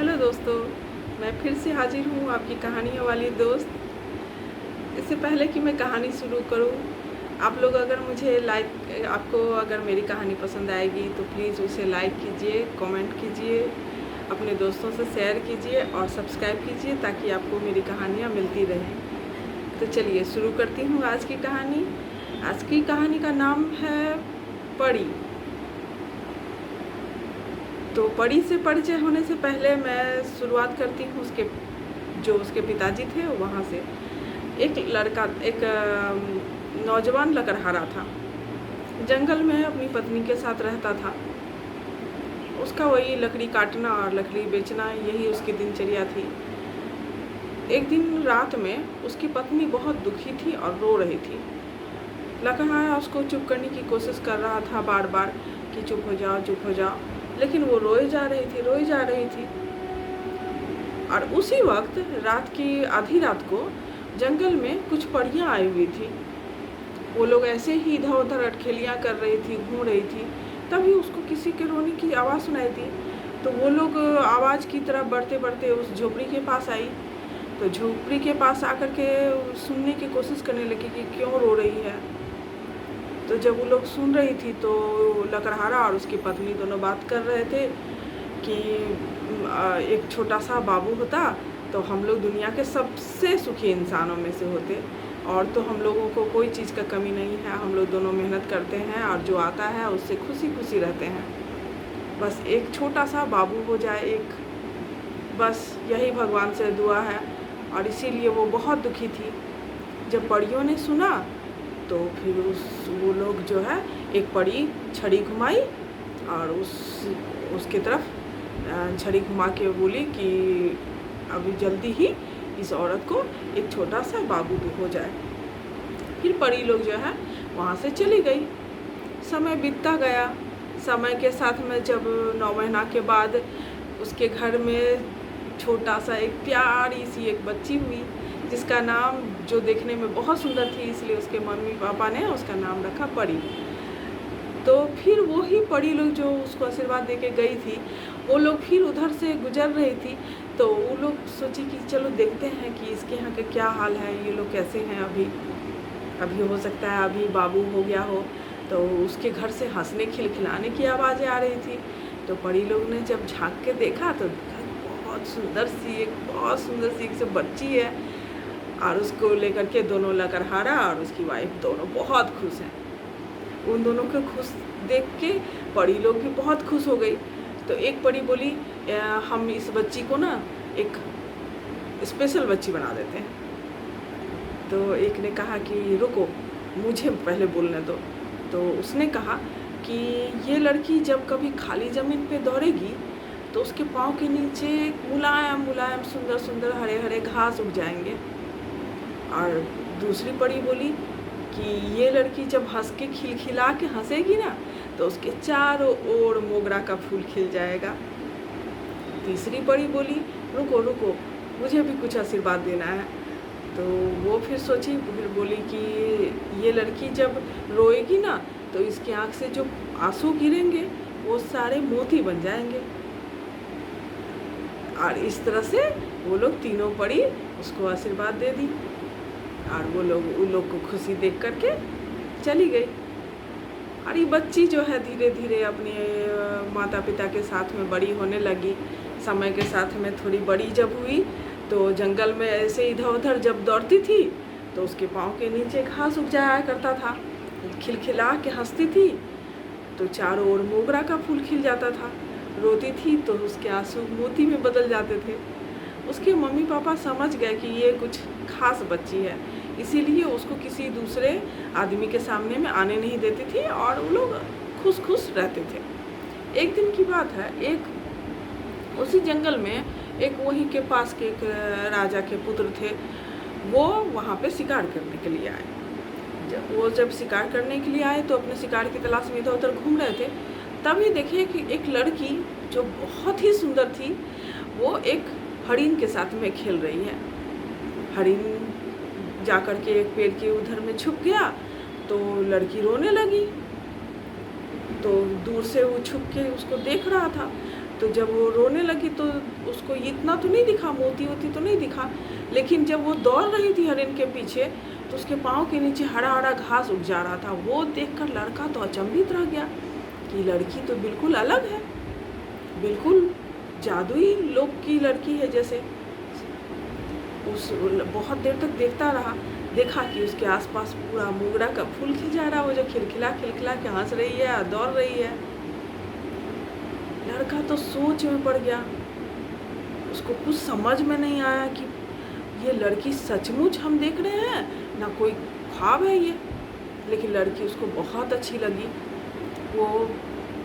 Hello दोस्तों, मैं फिर से हाजिर हूँ आपकी कहानियों वाली दोस्त। इससे पहले कि मैं कहानी शुरू करूँ, आप लोग अगर आपको अगर मेरी कहानी पसंद आएगी तो प्लीज़ उसे लाइक कीजिए, कमेंट कीजिए, अपने दोस्तों से शेयर कीजिए और सब्सक्राइब कीजिए ताकि आपको मेरी कहानियाँ मिलती रहें। तो चलिए शुरू करती हूँ आज की कहानी। आज की कहानी का नाम है परी। तो परी से परिचय होने से पहले मैं शुरुआत करती हूँ उसके पिताजी थे वहाँ से। एक नौजवान लकड़हारा था, जंगल में अपनी पत्नी के साथ रहता था। उसका वही लकड़ी काटना और लकड़ी बेचना, यही उसकी दिनचर्या थी। एक दिन रात में उसकी पत्नी बहुत दुखी थी और रो रही थी। लकड़हारा उसको चुप करने की कोशिश कर रहा था बार बार कि चुप हो जाओ, लेकिन वो रोई जा रही थी। और उसी वक्त रात की आधी रात को जंगल में कुछ परियां आई हुई थी। वो लोग ऐसे ही इधर उधर अटखेलियाँ कर रही थी, घूम रही थी। तभी उसको किसी के रोने की आवाज़ सुनाई दी। तो वो लोग आवाज़ की तरफ बढ़ते बढ़ते उस झोपड़ी के पास आई। तो झोपड़ी के पास आकर के सुनने की कोशिश करने लगी कि क्यों रो रही है। तो जब वो लोग सुन रही थी तो लकड़हारा और उसकी पत्नी दोनों बात कर रहे थे कि एक छोटा सा बाबू होता तो हम लोग दुनिया के सबसे सुखी इंसानों में से होते, और तो हम लोगों को कोई चीज़ का कमी नहीं है। हम लोग दोनों मेहनत करते हैं और जो आता है उससे खुशी खुशी रहते हैं। बस एक छोटा सा बाबू हो जाए, बस यही भगवान से दुआ है। और इसीलिए वो बहुत दुखी थी। जब परियों ने सुना तो फिर वो लोग जो है, एक परी छड़ी घुमाई और उसके तरफ छड़ी घुमा के बोली कि अभी जल्दी ही इस औरत को एक छोटा सा बाबू भी हो जाए। फिर परी लोग जो है वहाँ से चली गई। समय बीतता गया। समय के साथ में जब 9 महीना के बाद उसके घर में छोटा सा एक प्यारी सी एक बच्ची हुई, जिसका नाम, जो देखने में बहुत सुंदर थी, इसलिए उसके मम्मी पापा ने उसका नाम रखा परी। तो फिर वो ही परी लोग जो उसको आशीर्वाद देके गई थी, वो लोग फिर उधर से गुजर रही थी। तो वो लोग सोची कि चलो देखते हैं कि इसके यहाँ का क्या हाल है, ये लोग कैसे हैं। अभी हो सकता है अभी बाबू हो गया हो। तो उसके घर से हंसने खिलखिलाने की आवाज़ें आ रही थी। तो परी लोग ने जब झाँक के देखा तो बहुत सुंदर सी एक बच्ची है। और उसको लेकर के दोनों लकड़हारा और उसकी वाइफ दोनों बहुत खुश हैं। उन दोनों को खुश देख के परी लोग भी बहुत खुश हो गई। तो एक परी बोली, हम इस बच्ची को ना एक स्पेशल बच्ची बना देते हैं। तो एक ने कहा कि रुको, मुझे पहले बोलने दो। तो उसने कहा कि ये लड़की जब कभी खाली ज़मीन पे दौड़ेगी तो उसके पाँव के नीचे मुलायम मुलायम सुंदर सुंदर हरे हरे घास उग जाएंगे। और दूसरी परी बोली कि ये लड़की जब हंस के खिलखिला के हंसेगी ना तो उसके चारों ओर मोगरा का फूल खिल जाएगा। तीसरी परी बोली, रुको रुको, मुझे भी कुछ आशीर्वाद देना है। तो वो फिर सोची, फिर बोली कि ये लड़की जब रोएगी ना तो इसकी आँख से जो आंसू गिरेंगे वो सारे मोती बन जाएंगे। और इस तरह से वो लोग तीनों परी उसको आशीर्वाद दे दी। और वो लोग उन लोग को खुशी देख करके चली गई। और ये बच्ची जो है धीरे धीरे अपने माता पिता के साथ में बड़ी होने लगी। समय के साथ में थोड़ी बड़ी जब हुई तो जंगल में ऐसे इधर उधर जब दौड़ती थी तो उसके पाँव के नीचे घास उग जाया करता था। खिलखिला के हंसती थी तो चारों ओर मोगरा का फूल खिल जाता था। रोती थी तो उसके आंसू मोती में बदल जाते थे। उसके मम्मी पापा समझ गए कि ये कुछ खास बच्ची है, इसीलिए उसको किसी दूसरे आदमी के सामने में आने नहीं देती थी और वो लोग खुश खुश रहते थे। एक दिन की बात है, उसी जंगल में वहीं के पास के एक राजा के पुत्र थे। वो वहाँ पे शिकार करने के लिए आए। जब शिकार करने के लिए आए तो अपने शिकार की तलाश में इधर उधर घूम रहे थे। तभी देखे कि एक लड़की जो बहुत ही सुंदर थी, वो एक हरिन के साथ में खेल रही है। हरिन जाकर के एक पेड़ के उधर में छुप गया तो लड़की रोने लगी। तो दूर से वो छुप के उसको देख रहा था। तो जब वो रोने लगी तो उसको इतना तो नहीं दिखा, मोती वोती तो नहीं दिखा, लेकिन जब वो दौड़ रही थी हरिन के पीछे तो उसके पाँव के नीचे हरा हरा घास उग जा रहा था। वो देखकर लड़का तो अचंभित रह गया कि लड़की तो बिल्कुल अलग है, बिल्कुल जादुई लोक की लड़की है जैसे। उस बहुत देर तक देखता रहा, देखा कि उसके आसपास पूरा मोगरा का फूल खिल जा रहा, वो जो खिलखिला खिलखिला के हंस रही है, दौड़ रही है। लड़का तो सोच में पड़ गया, उसको कुछ समझ में नहीं आया कि ये लड़की सचमुच हम देख रहे हैं ना कोई ख्वाब है ये। लेकिन लड़की उसको बहुत अच्छी लगी। वो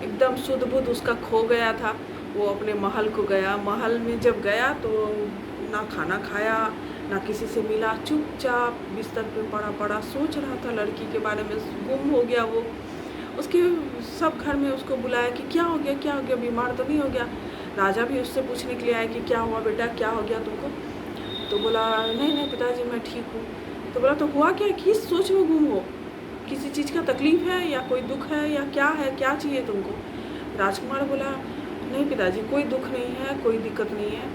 एकदम शुद्ध बुद्ध उसका खो गया था। वो अपने महल को गया, महल में जब गया तो ना खाना खाया ना किसी से मिला, चुपचाप बिस्तर पे पड़ा पड़ा सोच रहा था लड़की के बारे में। गुम हो गया वो। उसके सब घर में उसको बुलाया कि क्या हो गया, बीमार तो नहीं हो गया। राजा भी उससे पूछने के लिए आया कि क्या हुआ बेटा, क्या हो गया तुमको। तो बोला नहीं पिताजी मैं ठीक हूँ। तो बोला तो हुआ क्या, किस सोच में गुम हो, किसी चीज़ का तकलीफ है या कोई दुख है या क्या है, क्या चाहिए तुमको। राजकुमार बोला नहीं पिताजी कोई दुख नहीं है, कोई दिक्कत नहीं है,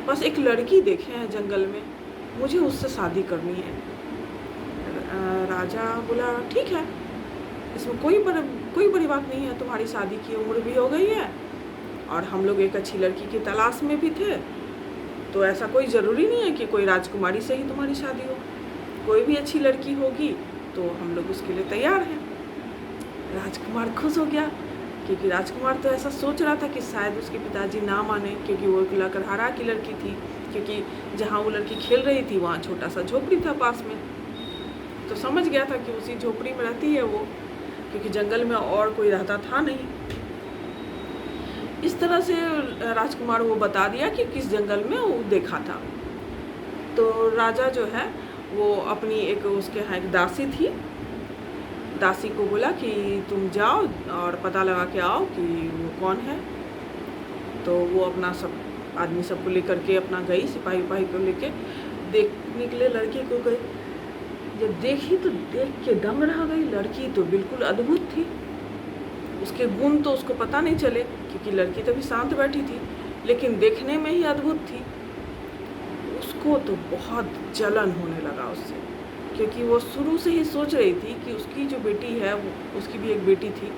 बस एक लड़की देखे हैं जंगल में, मुझे उससे शादी करनी है। राजा बोला ठीक है, इसमें कोई बड़ी बात नहीं है, तुम्हारी शादी की उम्र भी हो गई है और हम लोग एक अच्छी लड़की की तलाश में भी थे, तो ऐसा कोई ज़रूरी नहीं है कि कोई राजकुमारी से ही तुम्हारी शादी हो, कोई भी अच्छी लड़की होगी तो हम लोग उसके लिए तैयार हैं। राजकुमार खुश हो गया, क्योंकि राजकुमार तो ऐसा सोच रहा था कि शायद उसके पिताजी ना माने, क्योंकि वो एक लकड़हारा की लड़की थी, क्योंकि जहाँ वो लड़की खेल रही थी वहाँ छोटा सा झोपड़ी था पास में। तो समझ गया था कि उसी झोपड़ी में रहती है वो, क्योंकि जंगल में और कोई रहता था नहीं। इस तरह से राजकुमार वो बता दिया कि किस जंगल में वो देखा था। तो राजा जो है वो अपनी एक उसके यहाँ एक दासी थी, दासी को बोला कि तुम जाओ और पता लगा के आओ कि वो कौन है। तो वो अपना सब आदमी सबको लेकर के अपना गई, सिपाही उपाही को लेके देखने के लिए लड़की को गई। जब देखी तो देख के दंग रह गई। लड़की तो बिल्कुल अद्भुत थी, उसके गुण तो उसको पता नहीं चले, क्योंकि लड़की तो भी शांत बैठी थी, लेकिन देखने में ही अद्भुत थी। उसको तो बहुत जलन होने लगा उससे, क्योंकि वो शुरू से ही सोच रही थी कि उसकी जो बेटी है, उसकी भी एक बेटी थी,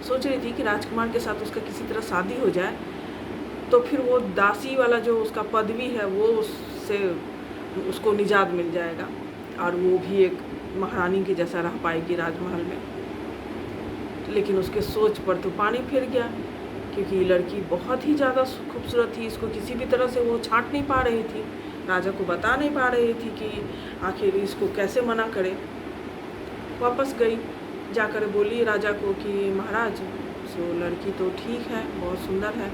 सोच रही थी कि राजकुमार के साथ उसका किसी तरह शादी हो जाए, तो फिर वो दासी वाला जो उसका पदवी है वो उससे उसको निजात मिल जाएगा और वो भी एक महारानी के जैसा रह पाएगी राजमहल में। लेकिन उसके सोच पर तो पानी फिर गया, क्योंकि लड़की बहुत ही ज़्यादा खूबसूरत थी। इसको किसी भी तरह से वो छांट नहीं पा रही थी, राजा को बता नहीं पा रही थी कि आखिर इसको कैसे मना करे। वापस गई, जाकर बोली राजा को कि महाराज सो लड़की तो ठीक है, बहुत सुंदर है।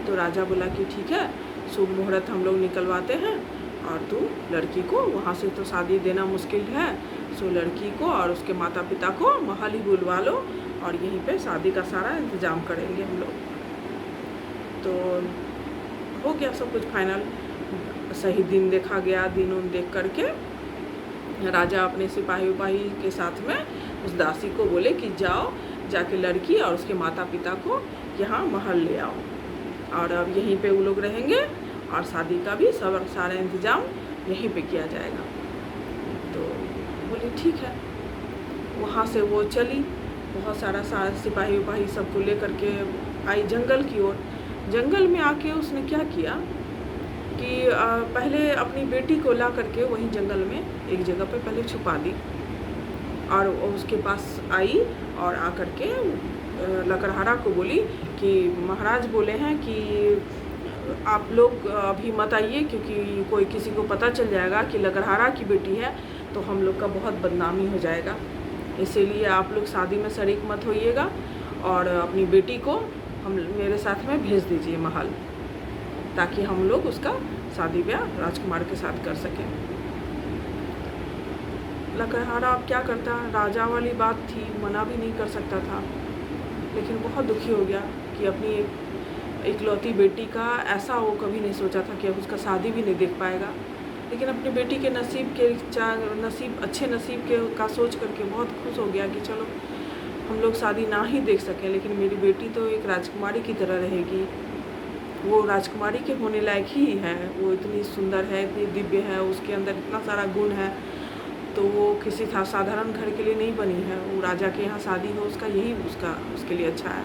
तो राजा बोला कि ठीक है, शुभ मुहूर्त हम लोग निकलवाते हैं और तू लड़की को, वहाँ से तो शादी देना मुश्किल है, सो लड़की को और उसके माता पिता को महल ही बुलवा लो और यहीं पे शादी का सारा इंतज़ाम करेंगे हम लोग। तो हो गया सब कुछ फाइनल। सही दिन देखा गया, दिन उन देख करके राजा अपने सिपाही उपाही के साथ में उस दासी को बोले कि जाओ जाके लड़की और उसके माता पिता को यहाँ महल ले आओ और अब यहीं पे वो लोग रहेंगे और शादी का भी सब सारा इंतज़ाम यहीं पे किया जाएगा। तो बोली ठीक है। वहाँ से वो चली, बहुत सारा सिपाही उपाही सबको ले करके आई जंगल की ओर। जंगल में आके उसने क्या किया कि पहले अपनी बेटी को ला करके वहीं जंगल में एक जगह पे पहले छुपा दी और उसके पास आई और आकर के लकड़हारा को बोली कि महाराज बोले हैं कि आप लोग अभी मत आइए, क्योंकि कोई किसी को पता चल जाएगा कि लकड़हारा की बेटी है तो हम लोग का बहुत बदनामी हो जाएगा, इसीलिए आप लोग शादी में शरीक मत होइएगा और अपनी बेटी को हम मेरे साथ में भेज दीजिए महल, ताकि हम लोग उसका शादी ब्याह राजकुमार के साथ कर सकें। लकड़हारा अब क्या करता, राजा वाली बात थी, मना भी नहीं कर सकता था, लेकिन बहुत दुखी हो गया कि अपनी इकलौती बेटी का ऐसा वो कभी नहीं सोचा था कि अब उसका शादी भी नहीं देख पाएगा। लेकिन अपनी बेटी के अच्छे नसीब के का सोच करके बहुत खुश हो गया कि चलो हम लोग शादी ना ही देख सकें, लेकिन मेरी बेटी तो एक राजकुमारी की तरह रहेगी, वो राजकुमारी के होने लायक ही है, वो इतनी सुंदर है, इतनी दिव्य है, उसके अंदर इतना सारा गुण है, तो वो किसी साधारण घर के लिए नहीं बनी है। वो राजा के यहाँ शादी हो उसका यही उसके लिए अच्छा है।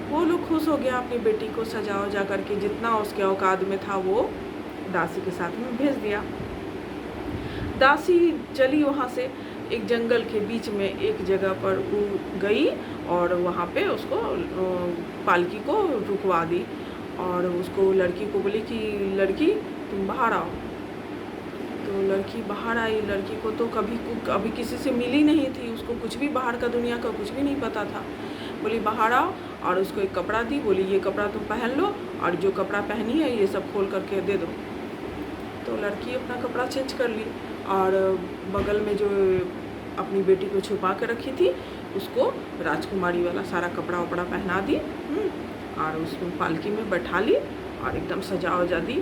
वो लोग खुश हो गया, अपनी बेटी को सजा वजा करके जितना उसके औकात में था वो दासी के साथ में भेज दिया। दासी चली वहाँ से, एक जंगल के बीच में एक जगह पर गई और वहाँ पे उसको पालकी को रुकवा दी और उसको लड़की को बोली कि लड़की तुम बाहर आओ। तो लड़की बाहर आई। लड़की को तो कभी किसी से मिली नहीं थी, उसको कुछ भी बाहर का दुनिया का कुछ भी नहीं पता था। बोली बाहर आओ और उसको एक कपड़ा दी, बोली ये कपड़ा तुम पहन लो और जो कपड़ा पहनी है ये सब खोल करके दे दो। तो लड़की अपना कपड़ा चेंज कर ली और बगल में जो अपनी बेटी को छुपा कर रखी थी उसको राजकुमारी वाला सारा कपड़ा वपड़ा पहना दी और उसको पालकी में बैठा ली और एकदम सजा वजा दी।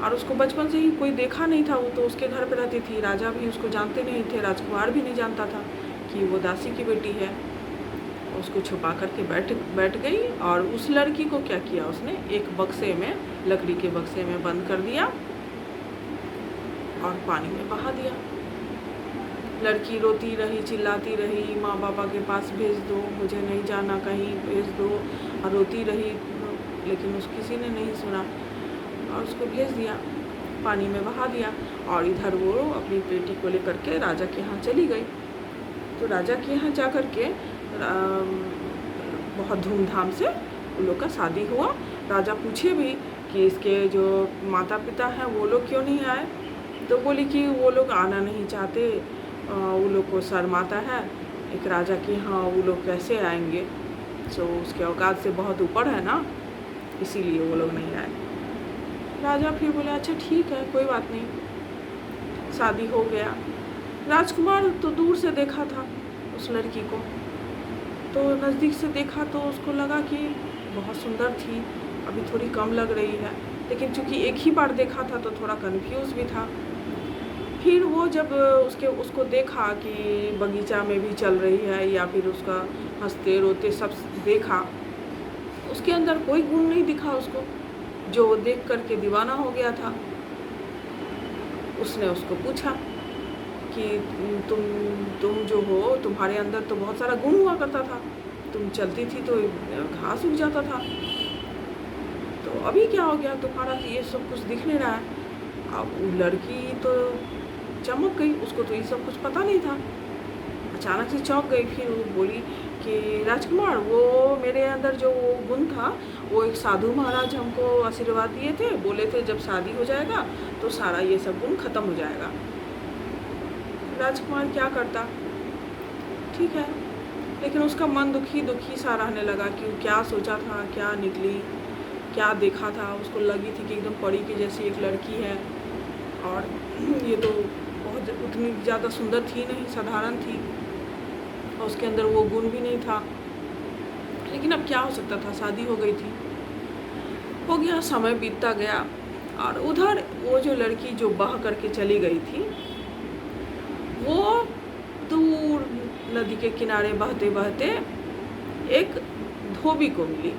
और उसको बचपन से ही कोई देखा नहीं था, वो तो उसके घर पे रहती थी, राजा भी उसको जानते नहीं थे, राजकुमार भी नहीं जानता था कि वो दासी की बेटी है। उसको छुपा करके बैठ गई और उस लड़की को क्या किया उसने, एक बक्से में, लकड़ी के बक्से में बंद कर दिया और पानी में बहा दिया। लड़की रोती रही, चिल्लाती रही, माँ पापा के पास भेज दो, मुझे नहीं जाना कहीं, भेज दो, और रोती रही, लेकिन किसी ने नहीं सुना और उसको भेज दिया, पानी में बहा दिया। और इधर वो अपनी बेटी को लेकर के राजा के यहाँ चली गई। तो राजा के यहाँ जा कर के बहुत धूमधाम से उन लोग का शादी हुआ। राजा पूछे भी कि इसके जो माता पिता हैं वो लोग क्यों नहीं आए, तो बोली कि वो लोग आना नहीं चाहते, वो लोग को शर्माता है, एक राजा के यहाँ वो लोग कैसे आएंगे, तो उसके औकात से बहुत ऊपर है ना, इसीलिए वो लोग नहीं आए। राजा फिर बोले अच्छा ठीक है, कोई बात नहीं। शादी हो गया। राजकुमार तो दूर से देखा था उस लड़की को, तो नज़दीक से देखा तो उसको लगा कि बहुत सुंदर थी, अभी थोड़ी कम लग रही है, लेकिन चूंकि एक ही बार देखा था तो थोड़ा कंफ्यूज भी था। फिर वो जब उसको देखा कि बगीचा में भी चल रही है या फिर उसका हंसते रोते सब देखा, उसके अंदर कोई गुण नहीं दिखा उसको, जो वो देख करके दीवाना हो गया था। उसने उसको पूछा कि तुम जो हो, तुम्हारे अंदर तो बहुत सारा गुण हुआ करता था, तुम चलती थी तो घास उग जाता था, तो अभी क्या हो गया तुम्हारा, ये सब कुछ दिख नहीं रहा है। अब वो लड़की तो चमक गई, उसको तो ये सब कुछ पता नहीं था, अचानक से चौंक गई। फिर वो बोली कि राजकुमार, वो मेरे अंदर जो गुण था वो एक साधु महाराज हमको आशीर्वाद दिए थे, बोले थे जब शादी हो जाएगा तो सारा ये सब गुण खत्म हो जाएगा। राजकुमार क्या करता, ठीक है, लेकिन उसका मन दुखी सा रहने लगा कि क्या सोचा था, क्या निकली, क्या देखा था। उसको लगी थी कि एकदम परी की जैसी एक लड़की है और ये तो बहुत उतनी ज़्यादा सुंदर थी नहीं, साधारण थी, और उसके अंदर वो गुण भी नहीं था। लेकिन अब क्या हो सकता था, शादी हो गई थी, हो गया, समय बीतता गया। और उधर वो जो लड़की जो बह करके चली गई थी, वो दूर नदी के किनारे बहते बहते एक धोबी को मिली।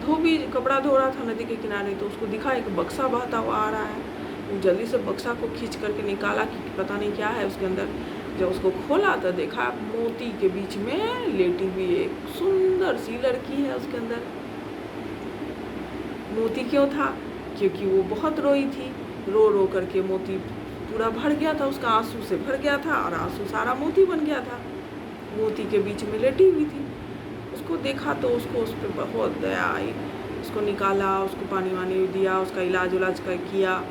धोबी कपड़ा धो रहा था नदी के किनारे, तो उसको दिखा एक बक्सा बहता हुआ आ रहा है। वो जल्दी से बक्सा को खींच करके निकाला कि पता नहीं क्या है उसके अंदर। जब उसको खोला तो देखा मोती के बीच में लेटी हुई एक सुंदर सी लड़की है। उसके अंदर मोती क्यों था, क्योंकि वो बहुत रोई थी, रो रो करके मोती पूरा भर गया था, उसका आंसू से भर गया था और आंसू सारा मोती बन गया था। मोती के बीच में लेटी हुई थी। उसको देखा तो उसको उस पर बहुत दया आई, उसको निकाला, उसको पानी वानी दिया, उसका इलाज उलाज किया,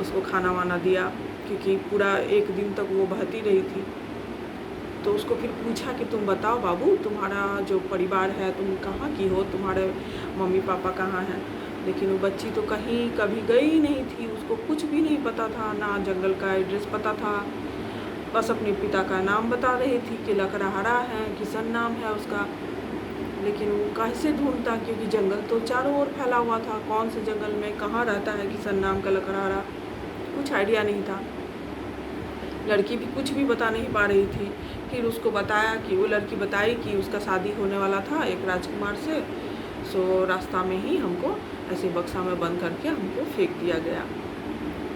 उसको खाना वाना दिया, क्योंकि पूरा एक दिन तक वो बहती रही थी। तो उसको फिर पूछा कि तुम बताओ बाबू, तुम्हारा जो परिवार है, तुम कहाँ की हो, तुम्हारे मम्मी पापा कहाँ हैं। लेकिन वो बच्ची तो कहीं कभी गई नहीं थी, उसको कुछ भी नहीं पता था, ना जंगल का एड्रेस पता था, बस अपने पिता का नाम बता रही थी कि लकड़हारा है, किशन नाम है उसका। लेकिन वो कैसे ढूंढता, क्योंकि जंगल तो चारों ओर फैला हुआ था, कौन से जंगल में कहाँ रहता है किशन नाम का लकड़हारा, कुछ आइडिया नहीं था। लड़की भी कुछ भी बता नहीं पा रही थी। फिर उसको बताया कि वो लड़की बताई कि उसका शादी होने वाला था एक राजकुमार से, सो रास्ता में ही हमको ऐसे बक्सा में बंद करके हमको फेंक दिया गया।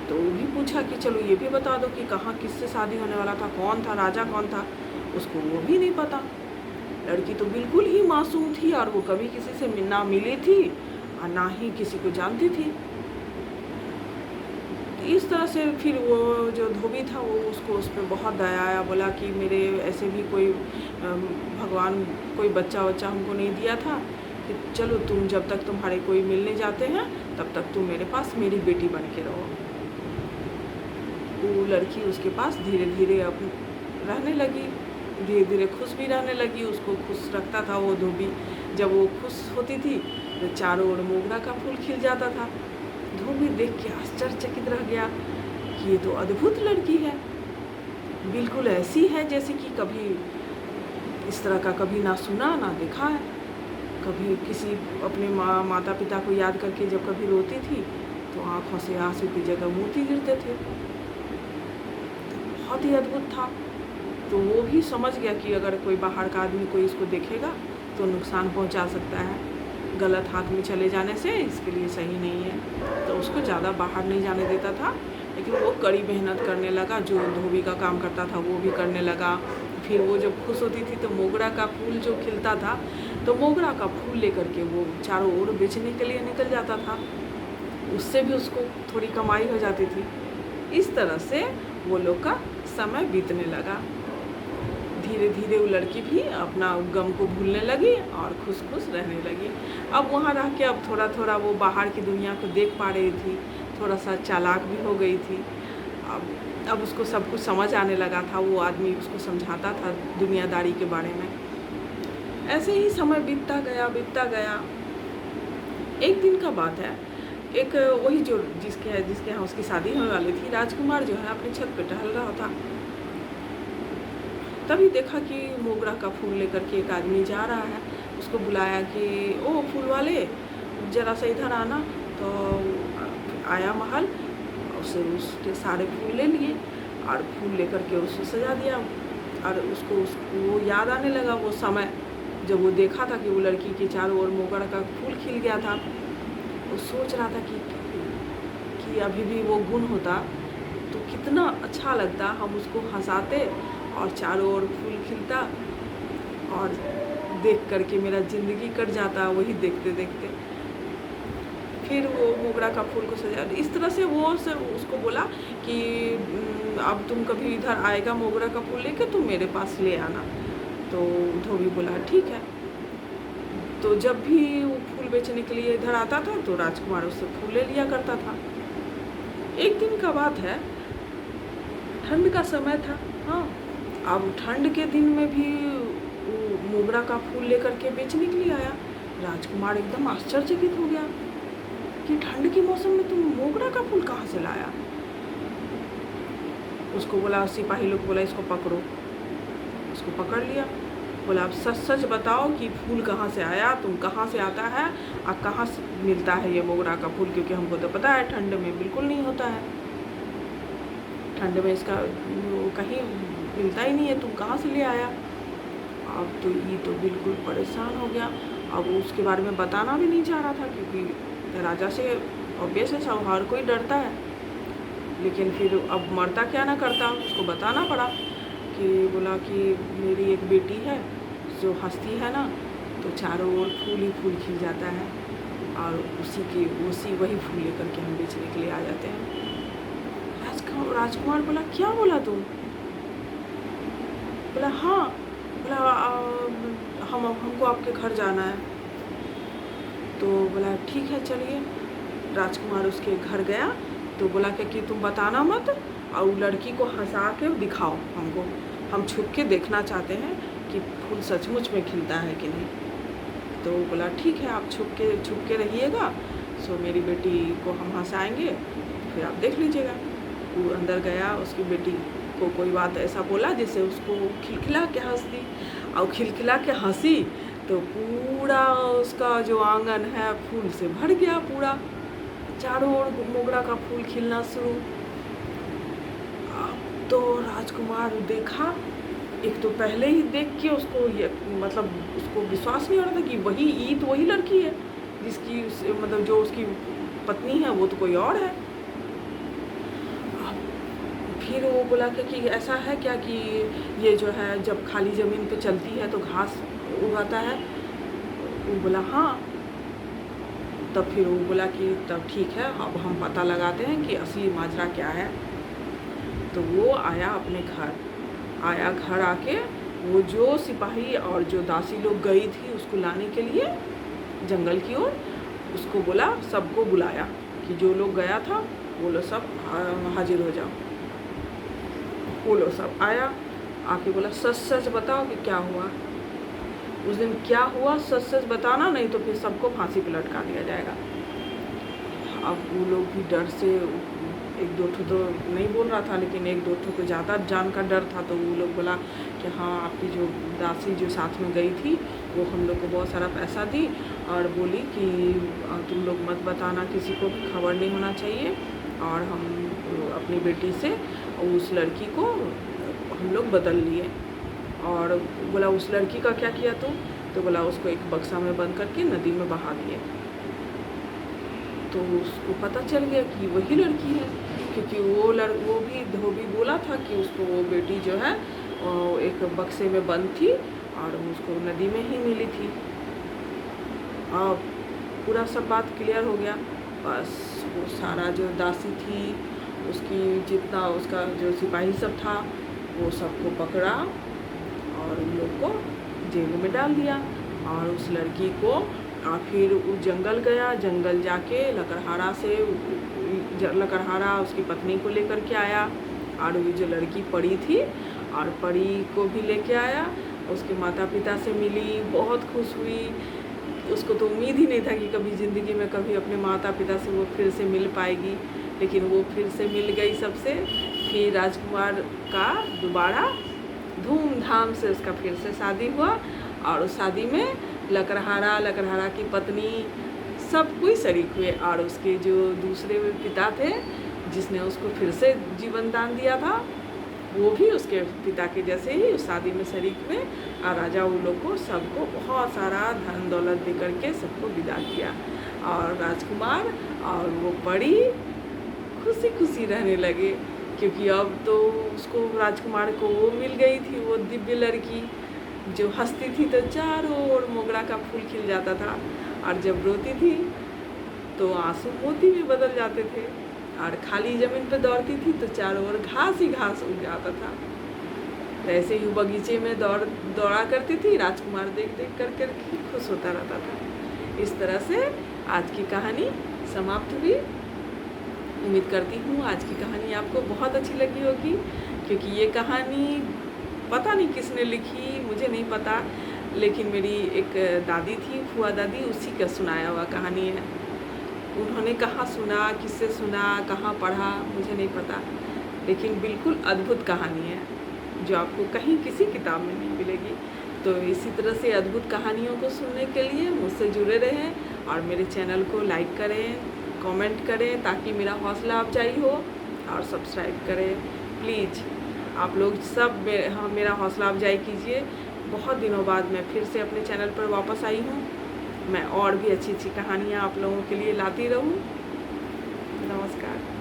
तो वो भी पूछा कि चलो ये भी बता दो कि कहाँ किससे शादी होने वाला था, कौन था, राजा कौन था। उसको वो भी नहीं पता। लड़की तो बिल्कुल ही मासूम थी और वो कभी किसी से ना मिली थी और ना ही किसी को जानती थी। इस तरह से फिर वो जो धोबी था वो उसको उस पर बहुत दया आया, बोला कि मेरे ऐसे भी कोई भगवान कोई बच्चा हमको नहीं दिया था कि चलो तुम जब तक तुम्हारे कोई मिलने जाते हैं तब तक तुम मेरे पास मेरी बेटी बन के रहो। वो लड़की उसके पास धीरे धीरे अब रहने लगी, धीरे धीरे खुश भी रहने लगी। उसको खुश रखता था वो धोबी। जब वो खुश होती थी तो चारों ओर मोगरा का फूल खिल जाता था। धोबी देख के आश्चर्यचकित रह गया कि ये तो अद्भुत लड़की है, बिल्कुल ऐसी है जैसे कि कभी इस तरह का कभी ना सुना ना देखा है। कभी किसी अपने माता पिता को याद करके जब कभी रोती थी तो आँखों से आंसू की जगह मोती गिरते थे। बहुत ही अद्भुत था। तो वो भी समझ गया कि अगर कोई बाहर का आदमी कोई इसको देखेगा तो नुकसान पहुंचा सकता है, गलत हाथ में चले जाने से इसके लिए सही नहीं है। तो उसको ज़्यादा बाहर नहीं जाने देता था, लेकिन वो कड़ी मेहनत करने लगा। जो धोबी का काम करता था वो भी करने लगा। फिर वो जब खुश होती थी तो मोगरा का फूल जो खिलता था तो मोगरा का फूल लेकर के वो चारों ओर बेचने के लिए निकल जाता था। उससे भी उसको थोड़ी कमाई हो जाती थी। इस तरह से वो लोग का समय बीतने लगा। धीरे धीरे वो लड़की भी अपना गम को भूलने लगी और खुश खुश रहने लगी। अब वहाँ रह के अब थोड़ा थोड़ा वो बाहर की दुनिया को देख पा रही थी, थोड़ा सा चालाक भी हो गई थी। अब उसको सब कुछ समझ आने लगा था। वो आदमी उसको समझाता था दुनियादारी के बारे में। ऐसे ही समय बीतता गया। एक दिन का बात है, एक वही जो जिसके यहाँ उसकी शादी होने वाली थी, राजकुमार जो है अपनी छत पे टहल रहा था। तभी देखा कि मोगरा का फूल लेकर के एक आदमी जा रहा है। उसको बुलाया कि ओ फूल वाले ज़रा सा इधर आना। तो आया महल, उसके सारे फूल ले लिए और फूल लेकर के उसे सजा दिया। और उसको वो याद आने लगा वो समय जब वो देखा था कि वो लड़की के चारों ओर मोगरा का फूल खिल गया था। वो सोच रहा था कि अभी भी वो गुण होता तो कितना अच्छा लगता, हम उसको हंसाते और चारों ओर फूल खिलता और देख करके मेरा ज़िंदगी कट जाता वही देखते देखते। फिर वो मोगरा का फूल को सजा, इस तरह से वो उसको बोला कि अब तुम कभी इधर आएगा मोगरा का फूल लेके तुम मेरे पास ले आना। तो धोबी बोला ठीक है। तो जब भी वो फूल बेचने के लिए इधर आता था तो राजकुमार उससे फूल ले लिया करता था। एक दिन का बात है, ठंड का समय था। हाँ, अब ठंड के दिन में भी वो मोगरा का फूल लेकर के बेचने के लिए आया। राजकुमार एकदम आश्चर्यचकित हो गया कि ठंड के मौसम में तुम मोगरा का फूल कहाँ से लाया। उसको बोला, सिपाही लोग बोला इसको पकड़ो। उसको पकड़ लिया। बोला अब सच सच बताओ कि फूल कहाँ से आया, तुम कहाँ से आता है और कहाँ से मिलता है ये मोगरा का फूल, क्योंकि हमको तो पता है ठंड में बिल्कुल नहीं होता है, ठंड में इसका कहीं मिलता ही नहीं है, तुम कहाँ से ले आया। अब तो ये तो बिल्कुल परेशान हो गया। अब उसके बारे में बताना भी नहीं चाह रहा था क्योंकि राजा से ऑब्वियस है सब हर कोई डरता है। लेकिन फिर अब मरता क्या ना करता, उसको बताना पड़ा कि बोला कि मेरी एक बेटी है जो हंसती है ना तो चारों ओर फूल ही फूल खिल जाता है और उसी वही फूल लेकर के हम बेचने के लिए आ जाते हैं। राजकुमार बोला क्या बोला तुम? बोला हाँ। बोला हमको आपके घर जाना है। तो बोला ठीक है चलिए। राजकुमार उसके घर गया तो बोला कि तुम बताना मत और लड़की को हंसा के दिखाओ हमको, हम छुप के देखना चाहते हैं कि फूल सचमुच में खिलता है कि नहीं। तो बोला ठीक है आप छुप के रहिएगा, सो मेरी बेटी को हम हंसाएंगे फिर आप देख लीजिएगा। वो अंदर गया, उसकी बेटी को कोई बात ऐसा बोला जिससे उसको खिलखिला के हंस दी और खिलखिला के हंसी तो पूरा उसका जो आंगन है फूल से भर गया, पूरा चारों ओर मोगरा का फूल खिलना शुरू। तो राजकुमार देखा, एक तो पहले ही देख के उसको ये मतलब उसको विश्वास नहीं हो रहा था कि वही लड़की है। जिसकी मतलब जो उसकी पत्नी है वो तो कोई और है। फिर वो बोला कि ऐसा है क्या कि ये जो है जब खाली ज़मीन पे चलती है तो घास उगाता है। वो बोला हाँ। तब फिर वो बोला कि तब ठीक है, अब हम पता लगाते हैं कि असली माजरा क्या है। तो वो आया अपने घर, आया घर आके वो जो सिपाही और जो दासी लोग गई थी उसको लाने के लिए जंगल की ओर, उसको बोला, सबको बुलाया कि जो लोग गया था वो लोग सब हाजिर हो जाओ। वो लोग सब आया, आके बोला सच सच बताओ कि क्या हुआ उस दिन, क्या हुआ सच सच बताना, नहीं तो फिर सबको फांसी पे लटका दिया जाएगा। अब वो लोग भी डर से, एक दो ठो तो नहीं बोल रहा था लेकिन एक दो ठो को ज़्यादा जान का डर था। तो वो लोग बोला कि हाँ आपकी जो दासी जो साथ में गई थी वो हम लोग को बहुत सारा पैसा दी और बोली कि तुम लोग मत बताना, किसी को भी खबर नहीं होना चाहिए, और हम अपनी बेटी से उस लड़की को हम लोग बदल लिए। और बोला उस लड़की का क्या किया तुम? तो बोला उसको एक बक्सा में बंद करके नदी में बहा दिए। तो उसको पता चल गया कि वही लड़की है, क्योंकि वो भी धोबी बोला था कि उसको वो बेटी जो है एक बक्से में बंद थी और उसको नदी में ही मिली थी। अब पूरा सब बात क्लियर हो गया। बस वो सारा जो दासी थी उसकी जितना उसका जो सिपाही सब था वो सबको पकड़ा और उन लोग को जेल में डाल दिया। और उस लड़की को फिर वो जंगल गया, जंगल जाके लकड़हारा उसकी पत्नी को लेकर के आया और वो जो लड़की पड़ी थी और परी को भी लेके आया, उसके माता पिता से मिली, बहुत खुश हुई। उसको तो उम्मीद ही नहीं था कि कभी ज़िंदगी में कभी अपने माता पिता से वो फिर से मिल पाएगी, लेकिन वो फिर से मिल गई सबसे। फिर राजकुमार का दोबारा धूमधाम से उसका फिर से शादी हुआ और उस शादी में लकड़हारा की पत्नी सब कोई शरीक हुए। और उसके जो दूसरे पिता थे जिसने उसको फिर से जीवन दान दिया था वो भी उसके पिता के जैसे ही उस शादी में शरीक हुए। और राजा उन लोग को सबको बहुत सारा धन दौलत दे करके सबको विदा किया और राजकुमार और वो परी खुशी खुशी रहने लगे, क्योंकि अब तो उसको राजकुमार को वो मिल गई थी, वो दिव्य लड़की जो हंसती थी तो चारों ओर मोगरा का फूल खिल जाता था, और जब रोती थी तो आंसू मोती में बदल जाते थे, और खाली ज़मीन पर दौड़ती थी तो चारों ओर घास ही घास उग जाता था। तो ऐसे ही बगीचे में दौड़ा करती थी, राजकुमार देख देख कर खुश होता रहता था। इस तरह से आज की कहानी समाप्त हुई। उम्मीद करती हूँ आज की कहानी आपको बहुत अच्छी लगी होगी, क्योंकि ये कहानी पता नहीं किसने लिखी, मुझे नहीं पता, लेकिन मेरी एक दादी थी, फुआ दादी, उसी का सुनाया हुआ कहानी है। उन्होंने कहाँ सुना, किससे सुना, कहाँ पढ़ा, मुझे नहीं पता, लेकिन बिल्कुल अद्भुत कहानी है जो आपको कहीं किसी किताब में नहीं मिलेगी। तो इसी तरह से अद्भुत कहानियों को सुनने के लिए मुझसे जुड़े रहें और मेरे चैनल को लाइक करें, कमेंट करें, ताकि मेरा हौसला अफजाई हो, और सब्सक्राइब करें प्लीज़। आप लोग सब मेरा हौसला अफजाई कीजिए। बहुत दिनों बाद मैं फिर से अपने चैनल पर वापस आई हूँ। मैं और भी अच्छी अच्छी कहानियाँ आप लोगों के लिए लाती रहूँ। नमस्कार।